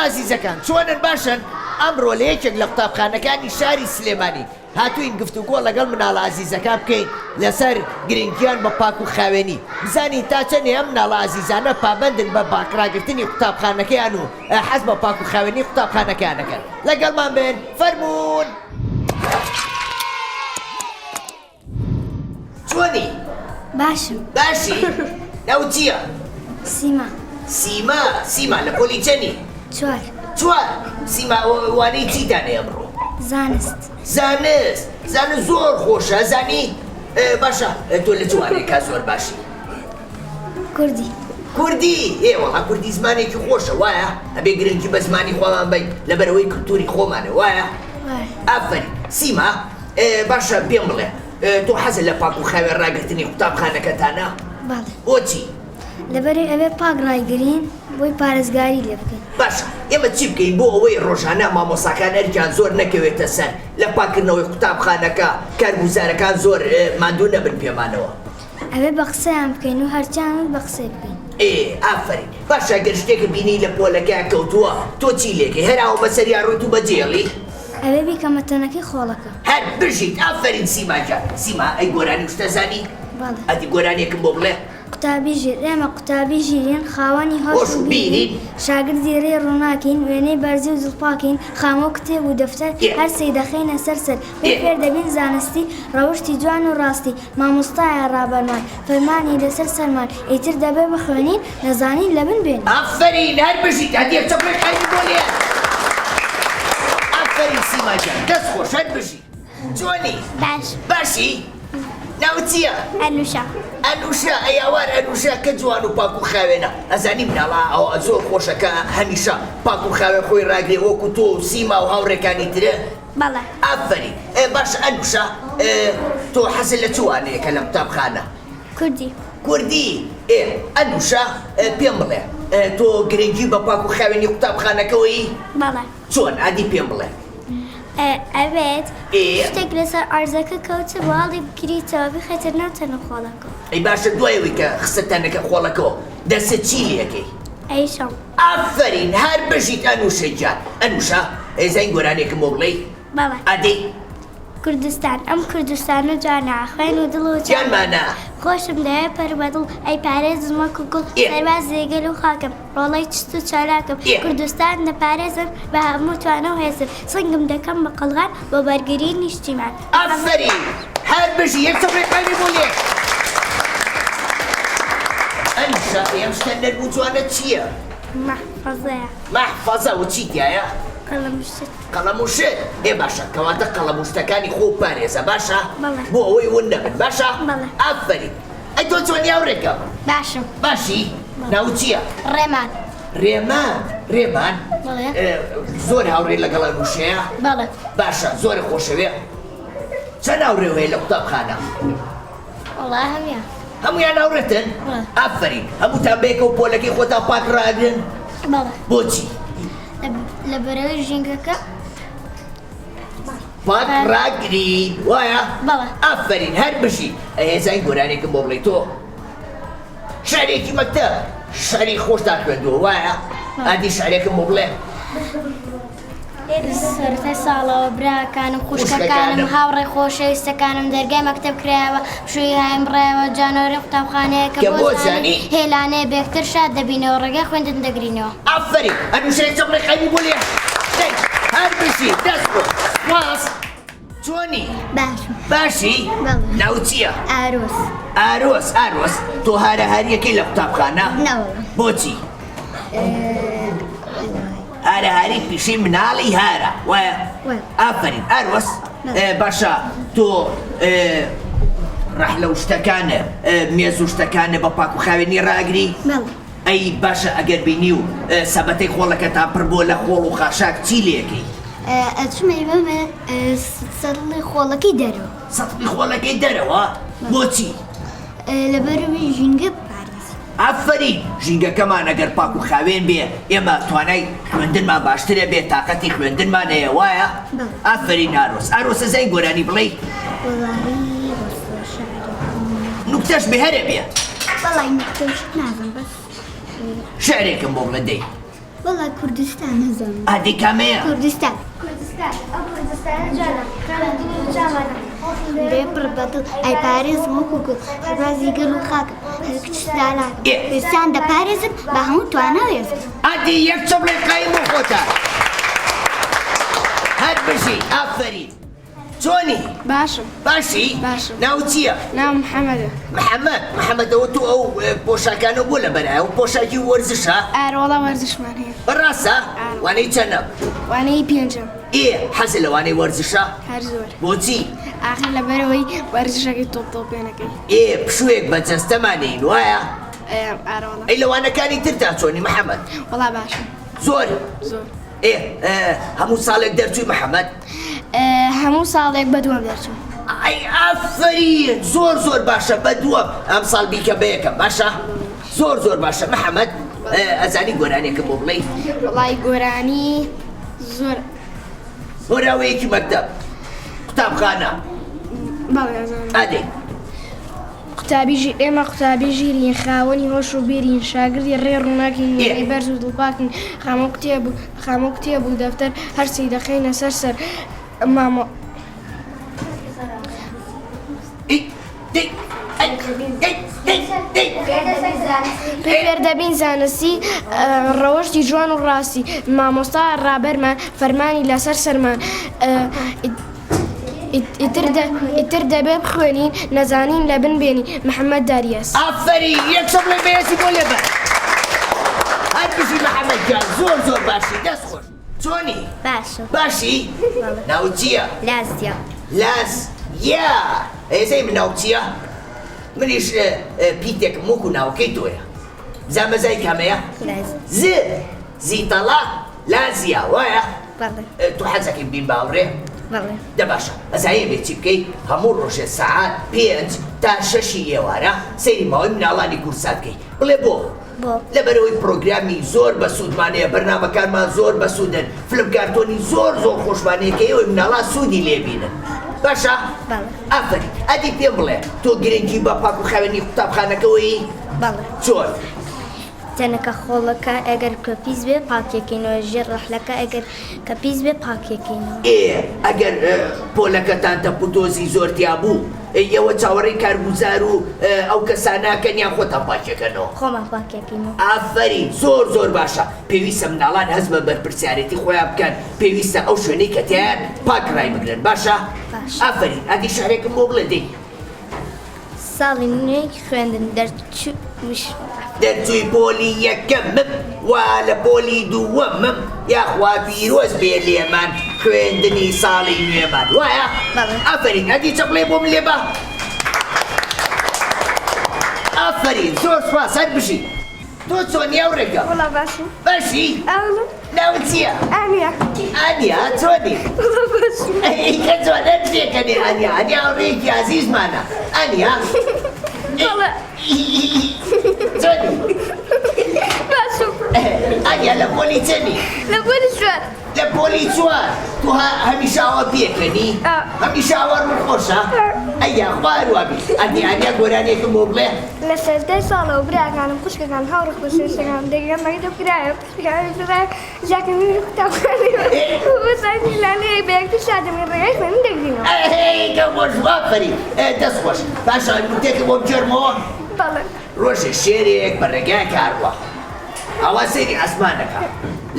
عزیزەکان چۆنن باشن ئەمڕۆ لە یەکێک لە قوتابخانەکانی شاری سلێمانی هاتووین گفتوگۆ لەگەڵ مناڵە عزیزەکان بکەین لەسەر گرنگیان بە پاک و خاوێنی بزانین تا چەندێ ئەم مناڵە عزیزانە پابەندن بە باکراگرتنی قوتابخانەکەیان و حەز بە پاک و خاوێنی قوتابخانەکانەکەن لەگەڵمان بن فەرموون چۆنی؟ باشم باشی؟ ناوت چییە؟ سیما سیما لە پۆلی چەندی؟ چوار سیما وانەی چی دانێ ئەمڕۆ؟ زانست زۆر خۆشە زانی؟ باشە تۆ لە جوانێکا زۆر باشی کوردی ئێوەها کوردی زمانێکی خۆشە وایە؟ ئەبێ گرنگی بە زمانی خۆمان بین لەبەرەوەی کولتوری خۆمانە وایە؟ ئافەرین سیما باشە پێم بڵێ تۆ حەزت لە پاک و خاوێن ڕاگرتنی قوتابخانەکەتانە؟ بۆچی؟ لەبەرەوەی ئەوێ پاک ڕایگرین بۆی پارێزگاری لێ بکەین باشە ئێمە چی بکەین بۆ ئەوەی ڕۆژانە مامۆساکان ئەرکیان زۆر نەکەوێتە سەر لە پاکردنەوەی قوتابخانەکە کارگوزارەکان زۆر ماندوو نەبن پێمانەوە ئەوێ بە قسەیان بکەین و هەرچیان بە قسەی بکەین ئافرین باشە گەر شتێکە بینی لە پۆلەکە کەوتووە تۆ چی لێکەی هەراوە بەسەریا ڕۆیت و بەجێڵی ئەوێ بیکەمە تەنەکەی خۆڵەکە هەر بژیت ئافرین سیماجان سیما ئەی گۆرانی شتەزانی ئەدی گۆرانێکم بۆ بڵێ قوتابی ژیر ئێمە قوتابی ژیرین خاوەنی هەش و بینین شاگردی ڕێ ڕووناکەین وێنەی بەرزی و زڵپاکەین خامۆ کتێب و دەفتەر هەر سەی دەخەینە سەرسەر بێ فێر دەبین زانستی ڕەوشتی جوان و ڕاستی مامۆستایە ڕابەرمان فەرمانی لەسەر سەرمان ئیتر دەبێ بخوێنین نەزانین لەبن بێن ئافرین هەر بژیت هەدیە چەپڕێکانی بۆ لێ ئافرین سیماجان دەست خۆش هەر بژی جوانی باشی ناوت چییە؟ ئەنوشە ئەیاوان ئەنوشە کە جوان و پاک و خاوێنە ئەزانی مناڵە ئەوە زۆر خۆشەکە هەمیشە پاک و خاوێن خۆی ڕاگرێ وەکو تۆ و سیما و هاوڕێکانی ترە؟ بەڵێ ئافرین باشە ئەنوشە تۆ حەزت لە چوانەیەکە لە قوتابخانە؟ کوردی ئەنوشە پێم بڵێ تۆ گرنگی بە پاک و خاوێنی قوتابخانەکەوەی؟ بەڵێ چۆن ئادی پێم بڵێ ئەوێت شتێک لەسەر ئارزەکە کەوتە باڵی بگریتەوە بخێتە ناو تەنەخۆڵەکە ئەی باشە دوایەوەی کە خستە تەنەکە خۆڵەکەەوە دەستت چی لێکەی؟ ئەیشەڵ ئافرین هەر بژیت ئەنوشە گیان ئەنوشە ئەیزای گۆرانێکم بۆ بڵێ بەڵێ ئادەی کوردستان ئەم کوردستانە جوانە خوێن و دڵ و جانمانە خۆشم دەوێ پەروەدڵ ئەی پارێزم وەکو گوڵ سەرباز جێگەل و خاکەم ڕۆڵەی چست و چالاکەم کوردستان دەپارێزم بە هەموو توانە و هێزم سنگم دەکەم بە قەڵغان بۆ بەرگری نیشتیمان ئافرین هەر بژی یەک چەپڕێکانی بۆ لێ ئەنوشە ئەم شتە نەرم و جوانە چییە؟ مەحفەزەیە مەحفەزە و چی تایە؟ قەڵەم و شت ئێ باشە کەواتە قەڵەم وشتەکانی خۆ پارێزە باشە بەڵێ. بۆ ئەوەی ون نەبن باشە بەڵێ. ئافرین ئەی تۆ چۆنی هاوڕێکە باشم باشی ناو چییە ڕێمان ڕێمان بەڵێ. زۆر هاوڕێ لەگەڵە نووشەیە بەڵێ باشە زۆر خۆشەوێ چەند هاوڕێ هەیە لە قوتابخانە وەڵا هەمیە هەمویان هاوڕێتن ئافرین هەمووتان بێکە و پۆلەکەی خۆتان پاک ڕاگرن بەڵێ بۆچی لە بەرەوەی ژینگەکە پاک ڕاگرین وایە بەڵێ. ئافرین هەر بژی ئەهێزای گۆرانێکم بۆ بڵێ تۆ شارێکی مەکتەب شاری خۆشتان خوێندووە وایە ئادی شارێکم بۆ بڵێ سەرەتای ساڵەوە براکانم خوشکەکانم هاوڕێ خۆشەویستەکانم دەرگای مەکتەب کرایەوە پشووی هایم ڕایەوە جانۆری قوتابخانەیەکە کە بۆ بۆ زانی هێلانەیە بێکتر شاد دەبینەوە ڕێگای خوێندن دەگرینەوە ئافرین ئەنووشەیە چەمڕێ قەیمی بۆ لێ هەر بژی دەست بۆ واس چۆنی باشم باشی بەڵێ. ناو چییە ئاروس ئاروس تۆ هارەهاریەکەی لە قوتابخانە نەوەڵە بۆچی هارەهاری پیشەی مناڵی هارە وایە ئافرین ئاروس باشە تۆ ڕەحلە و شتەکانە مێز و شتەکانە بە پاک و خاوێنی ڕاگری بەڵێ ئەی باشە ئەگەر بینی و سەبەتەی خۆڵەکەتان پڕ بۆ لە خۆڵ و خاشاک چی لێکەی ئەچمەی بەمە سەڵی خۆڵەکەی دەرەوە سەڵی خۆڵەکەی دەرەوە بۆچی لە بەرەوەی ژینگە پارێز ئافرین ژینگەکەمان ئەگەر پاک و خاوێن بێ ئێمە توانای خوێندنمان باشترە بێ تااقەتی خوێندنمان هەیە وایە ئافرین ئاروسە زای گۆرانی بڵێ نوکتەش بێ هەرە بێ بەڵای نکتەش نازم بەس شعرێکم بۆ بڵێ دەی بەڵای کوردستان نەزانم ئادی کامەیە کوردستان بێ پڕ بەدڵ ئەی پارێز وەکوکە بازی گەل و خاکە کچدانا پێستان دەپارێزم بە هەموو توانەوێزم ئادی یەک چە بڵێ قایم و خۆتان هەر بژی ئافرین چۆنی باشم باشی باشم. ناو چییە ناو محەممەدە محەممەدەوە تو ئەو پۆشاکانە بۆ لە بەرای و پۆشاکی وەرزشە ئارۆڵە وەرزشمان هەیە بەڕاستە وانەی چەندە وانەی پێنجم حەزی لەوانەی وەرزشە هەر زۆر بۆچی ئاخر لەبەرەوەی وەرزشەکەی تۆپێنەکەی پشوێک بە جەستەمانین وایە ئارۆڵە ئەی لەوانەکانی ترتا چۆنی محەممەد وەڵا باشم زۆر زۆر هەموو ساڵێک دەرچووی محەممەد هەموو ساڵێک بەدووەم دەرچم ئەی ئافرین زۆر باشە بەدووەم ئەم ساڵ بیکە بەیەکەم باشە زۆر باشە محەممەد ئەزانی گۆرانێکم بۆ بڵێ وڵای گۆرانی زۆر هۆراوەیەکی مەکتەب قوتابخانە بەڵێ ئەزانم ئادەی ئێمە قوتابی ژیرین خاوەنی هۆش و بێرین شاگردی ڕێ ڕووناکین بەرز و دڵپاکن خامۆ کتێب و دەفتەر هەرسی دەخەینە سەر مامۆ پێدەبین زانستی ڕەوەشتی جوان و ڕاستی مامۆستا ڕابەرمان فەرمانی لەسەر سەرمان ئیتر دەبێ بخوێنین نەزانین لە بن بێنی محەممەد داریەس ئافرین یەک چە بڵێ بەهێزی بۆ لێبەر هەر بژی محەممەد جان زۆر باشی دەست خۆش چۆنی باشە باشی ناو چییە لازدیا لاز یا ئێزەی من ناو چییە منیش پیتێکم وەکو ناوکەی تۆیە زامەزای کامەیە زیتەڵا لازیا وایە تو حەزەکەی بین باوڕێ دە باشە ئەزایە بێ چی بکەی هەموو ڕۆژێ سەعات 5 تا 6 ئێوارە سەیری ماوەی مناڵانی کورسات بکەی بڵێ بۆ لەبەرەوەی پرۆگرامی زۆر بەسوودمانەیە بەرنامەکانمان زۆر بەسوودن فلم کارتۆنی زۆر خۆشمانەیەکەی ئەوەی مناڵان سوودی لێبینن باشە ئافرین ئەدی پێم بڵێ تۆ گرنگی بە پاک و خاوێنی قوتابخانەکەوەی چۆن تەنەکە خۆڵەکە ئەگەر کە پیس بێ پاکێکینەوە ژێر ڕەحلەکە ئەگەر کە پیس بێ پاکێکینەوە ئەگەر پۆلەکەتان تەپوتۆزی زۆرتیا بوو ئێوە چاوەڕێی کارگوزار و ئەو کەساناکەن یان خۆتان پاکێکەنەوە خۆمان پاکێکینەوە ئافرین زۆر باشە پێویستە مناڵان هەز بە بەرپرسیارەتی خۆیان بکەن پێویستە ئەو شوێنەی کە تیان پاک ڕای بگرن باشە ئافرین ئادی شارێکم بۆ بڵێ دەی ساڵی نوێی خوێندن دەرچوو دەرچووی پۆلی یەکەمم وا لە پۆلی دووەمم یاخوا پیرۆز بێ لێمان خوێندنی ساڵی نوێمان وایە؟ ئافرین ئەدی چ بڵێ بۆم لێ بە؟ ئافرین زۆر سوپاس هەر بژی تۆ چۆنی ئەو ڕێگە؟ وڵا باشی باشی؟ ناوت چییە؟ ئانیا ئانیا چۆنی؟ کە جوانە دێکەنێ ئانیا ئانیا ئەوڕێکی عەزیزمانە ئانیا چۆنی؟ باشم ئانیا لە پۆلی چەندی؟ لە بۆلی شوێن لە پۆلی چوار تو هەمیشە ئەوە پێکەنی؟ هەمیشە ئەوە ڕووخۆشە؟ ئەیا خوار وابی ئەنیا گۆرانێکم بۆ بڵێ؟ لە سەردەی ساڵەوە براکانم خوشکەکان هاوڕێک بە سێشەکان دەگەم مەگەدە کرایە ژاکەمی قوتابخانەی بەسانی لانەیە بەیەکتر شادەمی ڕێگای خوێنن دەگرینەوە کە خۆش وافەری دەست خۆش پاشە وتێکە بۆ بجێرمەوە؟ بەڵێ ڕۆژێ شێرێک بە ڕێگای کاروە ئەوە سەیری ئاسمانەکە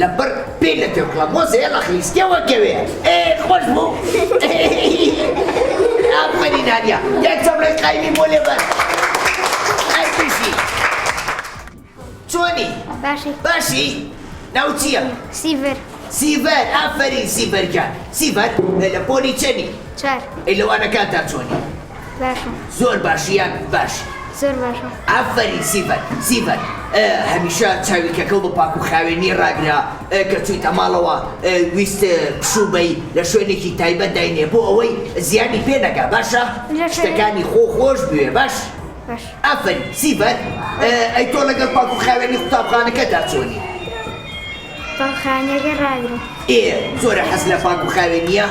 لە بەر پێی لە تێکڵە مۆزەیە لە خلیسکەوە کەوێ خۆش بوو ئافەری نانیا یەک چەمڕێک قایمی بۆ لێبەر ئەربشی چۆنی؟ باشی باشی؟ ناو چییە؟ سیڤەر سیڤەر ئافەری سیڤەرجان سیڤەر لە پۆلی چەنی؟ چار لەوانەکانتان چۆنی؟ باشم زۆر باشییان باش زۆر باشم ئافەری سیڤەر هەمیشە چاویلکەکە بە پاک و خاوێنی ڕاگرا کە چوویتە ماڵەوە ویست پشوبەی لە شوێنێکی تایبەت داینێ بۆ ئەوەی زیانی پێ نەگا باشە؟ شتەکانی خۆش بوێ باش؟ باش ئافەری سیڤەر ئەی تۆ لەگەڵ پاک و خاوێنی قوتابخانەکەدا چۆنی؟ باڵخانەکە ڕاگرم زۆرە حەز لە پاک و خاوێنیە؟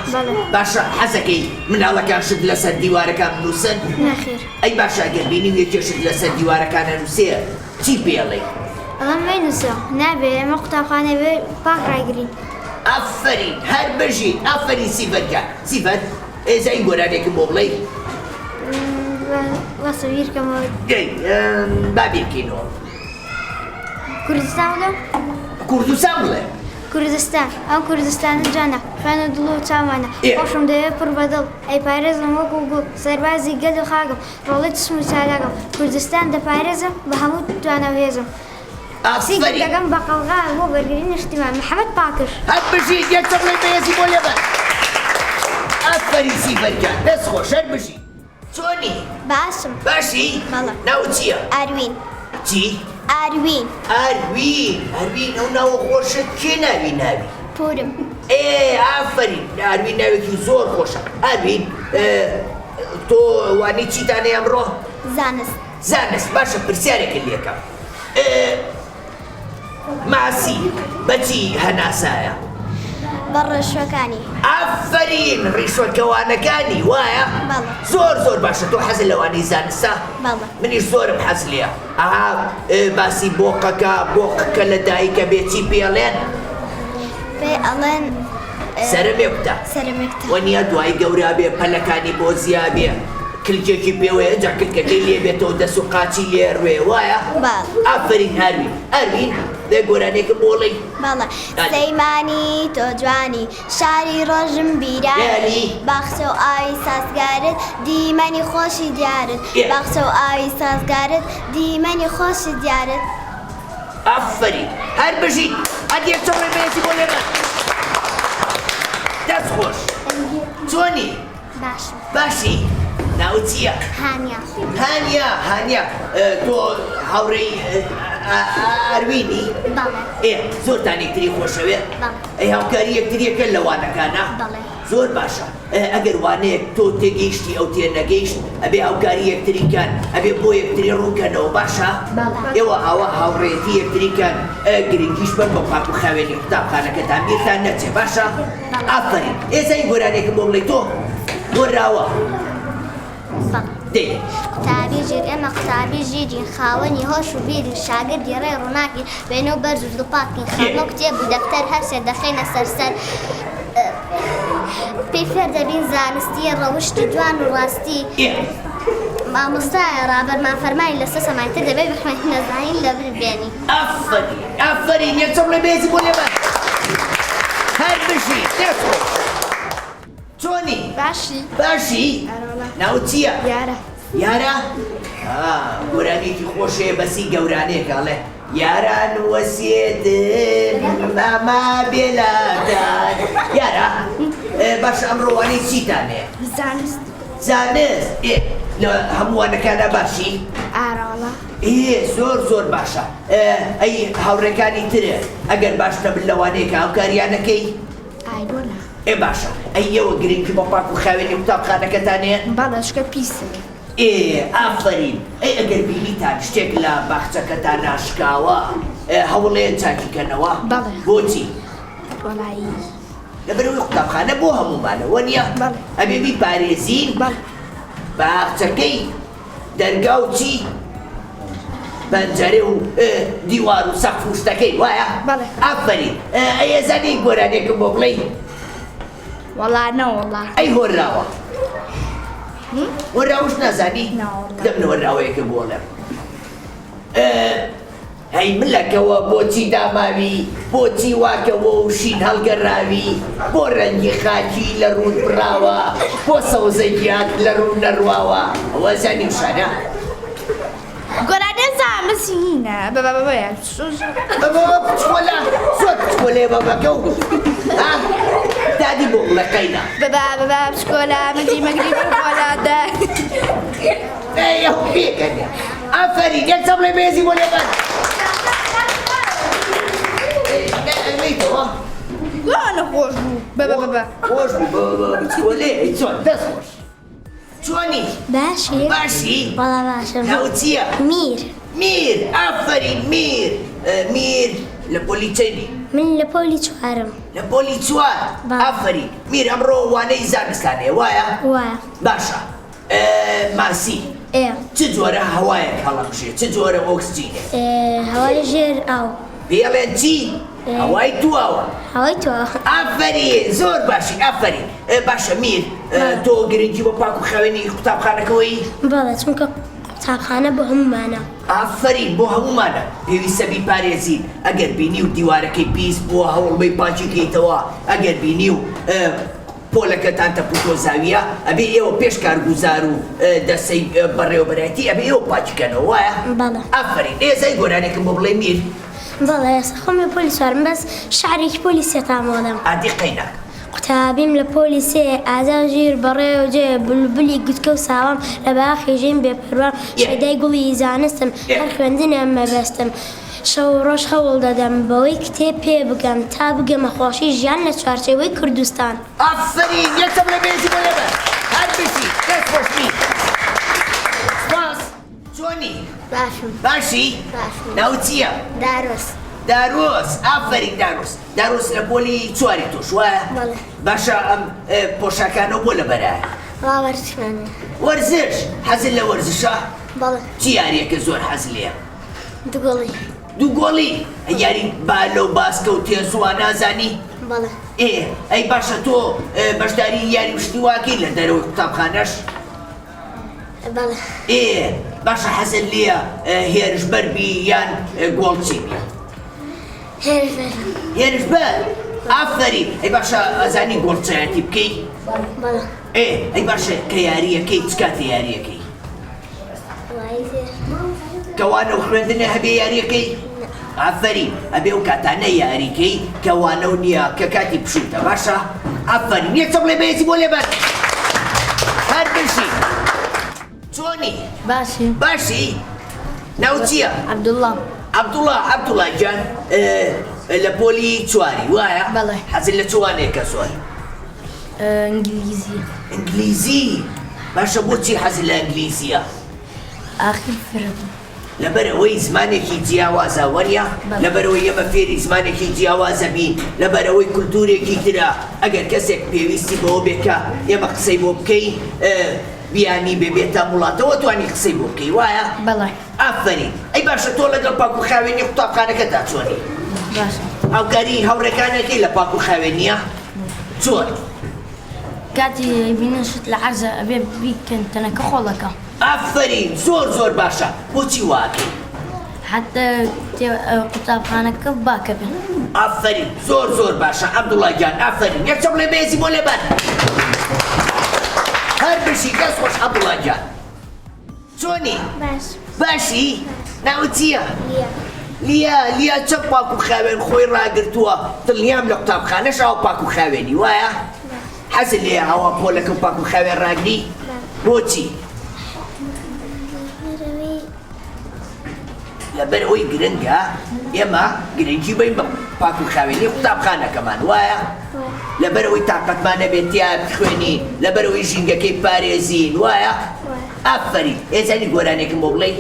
باشە حەزەکەی مناڵەکان شت لەسەر دیوارەکان بنووسن؟ نەخێر ئەی باشە ئەگەر بینی یەکێشت لەسەر دیوارەکانە نووسێ چی پێڵێ؟ ئەڵەم وێنووسە نابێ ئەمە قوتابخانە بێ پاک ڕاگرین ئافەرین هەر بژین ئافەرین سیڤەرجان سیڤەر ئێزای گۆرانێکم بۆ بڵێ؟ وەسە بیرکەمەوە با بیرکەینەوە کوردستان بڵێم؟ کوردستان بڵێ کوردستان ئەم کوردستانە جانە خوێنە دڵ و چاوانە خۆشم دەوێت پڕ بەدڵ ئەی پارێزم وەکو گوڵ سەربازی گەل و خاگم ڕۆڵی چشم و چالاگەم کوردستان دەپارێزم بە هەموو توانە و هێزم ئافەرین دەگەم بە قەڵغا بۆ بەرگری نیشتیمان محەممەد پاکر هەر بژین یەک چەقڵێ بەهێزی بۆ لێبەر ئافەرین سیڤەرجان دەست خۆش هەر بژین چۆنی؟ باشم باشی؟ بەڵێ ناو چییە؟ ئاروین چی؟ ئاروین ئاروین ئەو ناوە خۆشت کێ ناوی؟ پورم ئافەرین ئاروین ناوێکی زۆر خۆشە ئاروین تۆ وانی چیتانێ ئەمڕۆ؟ زانست باشە پرسیارێکت لێکەم ماسی بەچی هەناسایە؟ بە ڕێشوەکانی ئافەرین ڕیشوەکەوانەکانی وایە؟ زۆر باشە تۆ حەز لەوانەی زانستە؟ منیش زۆرم حەز لێیە ئەها باسی بۆقەکە لە دایکە بێ چی پێڵێن؟ پێ ئەڵێن سەرمێکتە وەنیە دوای گەورا بێ پەلەکانی بۆ زیا بێ کلکێکی پێوەیە جا کلکەکەی لێ بێتەوە دەست و قاچی لێ ڕوێ وایە؟ ئافەرین ئەروین دێ گۆرانێکم بۆڵی سەیمانی تۆ جوانی شاری ڕۆژم بیرانی باخچە و ئاوی سازگارت دیمەنی خۆشی دیارت باخچە و ئاوی سازگارت دیمەنی خۆشی دیارت ئافەرین هەر بژین ئەدی یەک چۆڕێ بەهێزی بۆ لێبەر دەست خۆش چۆنی؟ باشی؟ ناو چییە؟ هانیا تۆ هاوڕێی ئاروینی؟ زۆرتان یەکتری خۆشەوێ؟ ئەی هاوکاری یەکتریەکە لەوانەکانە؟ زۆر باشە ئەگەر وانەیەک تۆ تێگەیشتی ئەو تێ نەگەیشت ئەبێ هاوکاری یەکتریکان ئەبێ بۆ یەکتری ڕووکەنەوە باشە؟ ئێوە ئاوە هاوڕێتی یەکتریکان گرنگیش بن بە پاک و خاوێنی قوتابخانەکەتان بیرتان نەچێ باشە؟ ئافەرین ئێزای گۆرانێکم بۆ بڵێ تۆ گۆراوە قوتابی ژیر ئێمە قوتابی ژیرین خاوەنی هۆش و بیری شاگردی ڕێ ڕووناکی وێنە و بەرز و دڵپاکین خەڵمە کتێب و دەفتەر هەرسێ دەخەینە سەرسەر پێی فێر دەبین زانستی ڕەوشتی جوان و ڕاستی مامۆستایە ڕابەرمان فەرمانی لەسەر سەمایتر دەبێت بخوێنین نەزانین لەبر بێنی ئافەرین یەک چەمڕێ بەهێزی بۆ لێبەر هەر بژی دەست خۆش چۆنی؟ باشی باشی؟ ناو چییە؟ یارە گۆرانێکی خۆشەیە بەسی گەورانەیەکەڵێ یاران وەسیێتن ماما بێلادان یارە باش ئەمڕۆوانەی چیتانێ؟ زانست زانست لە هەمووانەکانە باشی؟ ئاراڵە زۆر باشە ئەی هاوڕێکانی ترە ئەگەر باشتە بن لەوانەیە کە هاوکاریانەکەی؟ ئایبۆنا باشە ئەوە گرنگی بە پاک و خاوێنی قوتابخانەکەتانەیە؟ بەڵێ شکە پیسک ئافرین ئەگەر بینیتان شتێک لە باخچەکەتان ناشکاوە هەوڵێن چاکیکەنەوە؟ بەڵێ بۆچی؟ وەڵایی لەبەرەوەی قوتابخانە بۆ هەموومانەوە نییە؟ بەڵێ ئەبێ بیپارێزین بەڵێ باخچەکەی دەرگا و چی؟ پەنجەرە و دیوار و سەقف و شتەکەی وایە؟ بەڵێ ئافرین ئەزانی گۆرانێکم بۆ بڵێ؟ وەڵا نەوەڵا ئەی هۆرراوە وەراوش نازانی؟ دەمنە وەراوەیەکە بۆڵێم هەی ملەکەوە بۆچی داماوی بۆچی واکەوە و شین هەڵگەڕاوی بۆ ڕەنگی خاکی لە ڕوون بڕاوە بۆ سەوزەگیات لە ڕوون نەڕواوە ئەوە زانی وشانە؟ گۆرانێ زانستینە بەبەبەیە پچکۆلا زۆر پچکۆلێ بەبەکە و دادی بۆ بڵەکەینا بەبە بچکۆلا مەجی مەگری بۆڵادە ئەو پێکەنێ ئافەری یەک چەمڵێ بێزی بۆ لێبەر گۆنە خۆش بوو بەبە خۆش بوو بچکۆلێ چۆن دەست خۆش چۆنی؟ باشی باشی؟ وەڵا باشم ناو چییە؟ میر ئافرین میر لە پۆلی چەندی؟ من لە پۆلی چوارم لە پۆلی چوار ئافرین میر ئەمڕۆ وانەی زانستانێ وایە؟ وایە باشە ماسی چ جۆرە هەوایەک هەڵەبژێ چ جۆرە ئۆکسجینێ؟ هەوای ژێر ئاو پێڵێن چی؟ هەوای تواوە هەوای تۆ ئافرین زۆر باشی ئافرین باشە میر تۆ گرنگی بۆ پاک و خاوێنی قوتابخانەکەوەی؟ بەڵێ چونکە قوتابخانە بۆ هەمومانە ئافرین بۆ هەمومانە پێویستە بیپارێزین ئەگەر بینی و دیوارەکەی پیس بووە هەوڵبەی پاچیکەیتەوە ئەگەر بینی و پۆلەکەتان تەپوتۆ زاویە ئەبێ ئێوە پێش کارگوزار و دەستەی بەڕێوەبەرەتی ئەبێ ئێوە پاچکەنەوە وایە؟ بەڵێ ئافرین ئێزای گۆرانێکم بۆ بڵێ میر بەڵێ ئێستا خۆم لە پۆلی چوارم بەس شعرێکی پۆلی سێتان بۆڵێم ئادی قەیناک قوتابیم لە پۆلی سێ ئازا ژیر بەڕێ و جێ بولبولی گوتکە و ساوام لە باخی ژین بێپەروان شەدای گوڵی زانستم هەر خوێندنێم مەبەستم شەو ڕۆژ هەوڵ دەدەم بەوەی کتێب پێ بگەم تا بگەمە خۆشی ژیان لە چوارچێوەی کوردستان ئافرین یەکەم لە بێزی بۆ لێبەر هەر بشی دەست خۆشی سپاس چۆنی؟ باشی؟ ناو چییە؟ داروس ئافرین داروس لە پۆلی چواری تۆش وایە؟ باشە ئەم پۆشاکانە بۆ لەبەرایە؟ وەرزش حەزت لە وەرزشە؟ چی یاریەکە زۆر حەز لێیە؟ دووگۆڵی یاری بالە و باسکە و تێزووە نازانی؟ ئەی باشە تۆ بەشداری یاری وشتی واکەی لە دەرەوەی قوتابخانەش؟ باشە حەزت لێیە هێرشبەر بی یان گۆڵچی بی؟ هێرشبەر ئافرین ئەی باشە ئەزانی گۆڵچایەتی بکەی؟ ئەی باشە کە یاریەکەی چ کاتێ یاریەکەی؟ کەوانە و خوێندنە هەبێ یاریەکەی؟ ئافرین ئەبێ و کاتانە یاریکەی کەوانە و نییە کە کاتی پشوتە باشە؟ ئافرین یەکچەم لێ بێزی بۆ لێبەر هەر بشی چۆنی؟ باشی؟ ناو چییە؟ عەبدوڵڵا جان لە پۆلی چواری وایە؟ حەزت لە چوانێکە زۆر؟ ئینگلیزی؟ باشە بۆچی حەزت لە ئینگلیزیە؟ لەبەرەوەی زمانێکی جیاوازە وەریا لەبەرەوەی ئێمە فێری زمانێکی جیاوازە بین لەبەرەوەی کولتورێکی ترە ئەگەر کەسێک پێویستی بەوە بێکە ئێمە قسەی بۆ بکەی بیانی بێبێتە وڵاتەوە توانی قسەی بۆ بکەی وایە؟ ئافرین ئەی باشە تۆ لەگەڵ پاک و خاوێنی قوتابخانەکەتا چۆنی؟ هاوکاری هاوڕێکانەکەی لە پاک و خاوێنیە؟ چۆن؟ کاتی بینشت لە عەرزە ئەبێ بیکەن تەنەکە خۆڵەکە ئافرین زۆر باشە بۆچی واکەی؟ حتى قوتابخانەکە باکە بێن ئافرین زۆر باشە عەبدوڵڵا گیان ئافرین یەکچەم لێ بێزی بۆ لێبەر هەر بشی دەست خۆش عەبدوڵڵا گیان چۆنی؟ باش باشی؟ ناوت چییە؟ لیا لیا چەند پاک و خاوێن خۆی ڕاگرتووە دڵنیام لە قوتابخانەش ئەو پاک و خاوێنی وایە؟ حەزت لێ ئەوە پۆلەکەم پاک و خاوێن ڕاگری؟ بۆچی؟ لەبەرەوەی گرنگە ئێمە گرنگی بین بە پاک و خاوێنی قوتابخانەکەمان وایە؟ لەبەرەوەی تاقەتمان نەبێت تیان بخوێنی لەبەرەوەی ژینگەکەی پارێزین وایە؟ ئافرین ئێزانی گۆرانێکم بۆ بڵێ؟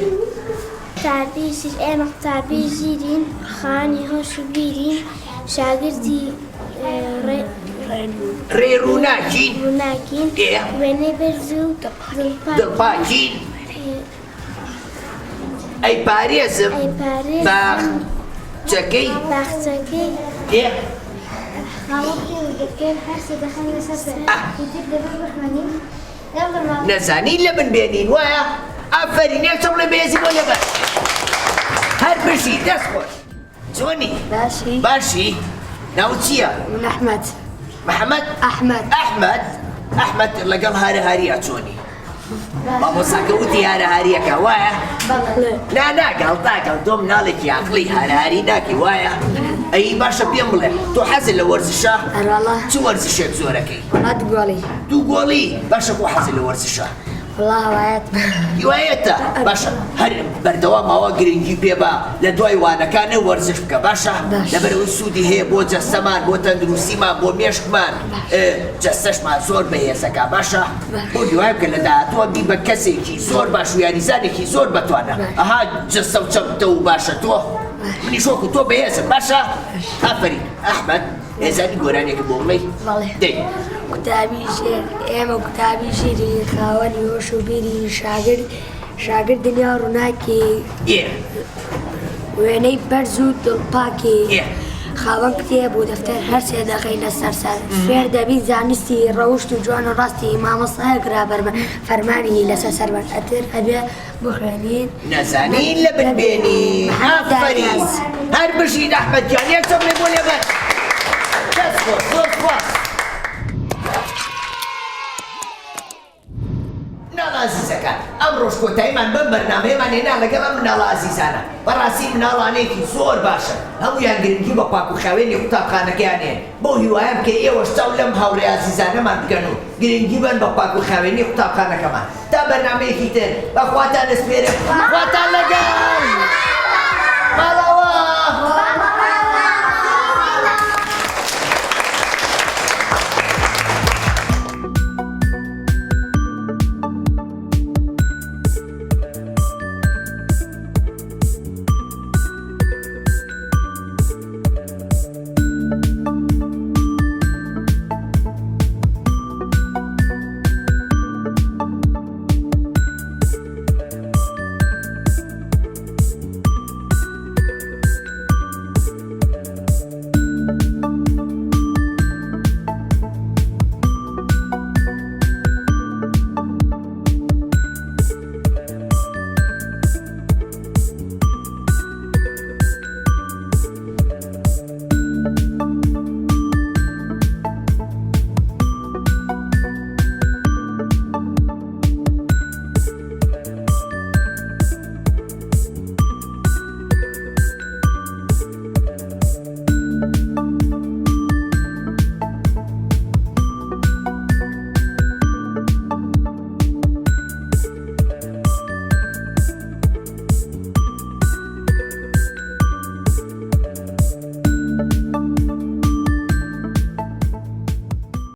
قوتابی ئێمە قوتابی ژیرین خانی هۆش و بیرین شاگردی ڕێڕووناکین ڕووناکین وێنەی بەرز و دڵپاکین ئەی پارێزم باخچەکەی باخچەکەی خاوەنی و دەکەن هەر سێدەخەن لەسەر سەر ئیتر دەبێت بخوێنین نەزانین لە من بێنین وایە؟ ئافرین یەکچە بڵێ بێزی بۆ لەبەر هەر بشی دەست خۆش چۆنی؟ باشی باشی؟ ناوت چییە؟ من أحمد محەممەد؟ ئەحمەد ئەحمەد لەگەڵ هارەهاریە چۆنی؟ مامۆساکە وتی هارەهاریەکە وایە؟ ناگەڵ تاگەڵ تۆ مناڵێکی عەقڵی هارەهاری ناکەی وایە؟ ئەی باشە پێم بڵێ تۆ حەزت لە وەرزشە؟ والله چ وەرزشێک زۆرەکەی؟ والله تقولي دوو گۆڵی باشە بۆ حەزت لە وەرزشە؟ والله هوايات هیوایەتە باشە هەر بەردەوامەوە گرنگی پێ بە لە دوای وانەکانە وەرزش بکە باشە لەبەرەوەی سوودی هەیە بۆ جەستەمان بۆ تەندروستیمان بۆ مێشکمان جەستەشمان زۆر بەهێزەکە باشە بۆ هیوای بکە لە داهاتووە بی بە کەسێکی زۆر باش و یاریزانێکی زۆر بەتوانە ئەها جەستە و چەمتە و باشە تۆ منی شۆکو تۆ بەهێزم باشە ئافرین ئەحمەد ئێزانی گۆرانێکی بۆ بڵێ دەی كتابي شير ايما كتابي شيري خاوني وشو بيري شاگرد دنیا روناکی وێنەی بەرز و دڵپاکی خاوەن کتێب و دەفتەر هەر سێ دەقەی لەسەر سەر فێر دەبین زانستی ڕەوشت و جوان و ڕاستی مامۆستایەک رابەرمە فەرمانی لەسەر سەربەر ئەتر ئەبێ بخوێنین نەزانین لە بنبێنی ئافرین هەر بژین ئەحمەدجان یەکچە بڵێ بۆ لێبەر دەست خۆش زۆر سوپاس مناڵە ئازیزەکان ئەمڕۆژ کۆتاییمان بەم بەرنامەیەمان هێنا لەگەڵ ئەم مناڵە ئازیزانە بەڕاستی مناڵانێکی زۆر باشە هەموویان گرنگی بە پاک و خاوێنی قوتابخانەکەیان هێن بۆ هیوایم کە ئێوەش چاو لەم هاوڕێ ئازیزانەمان بکەن و گرنگی بن بە پاک و خاوێنی قوتابخانەکەمان تا بەرنامەیەکی تر بەخواتان دەسپێرم خواتان لەگەڵ ماڵەوە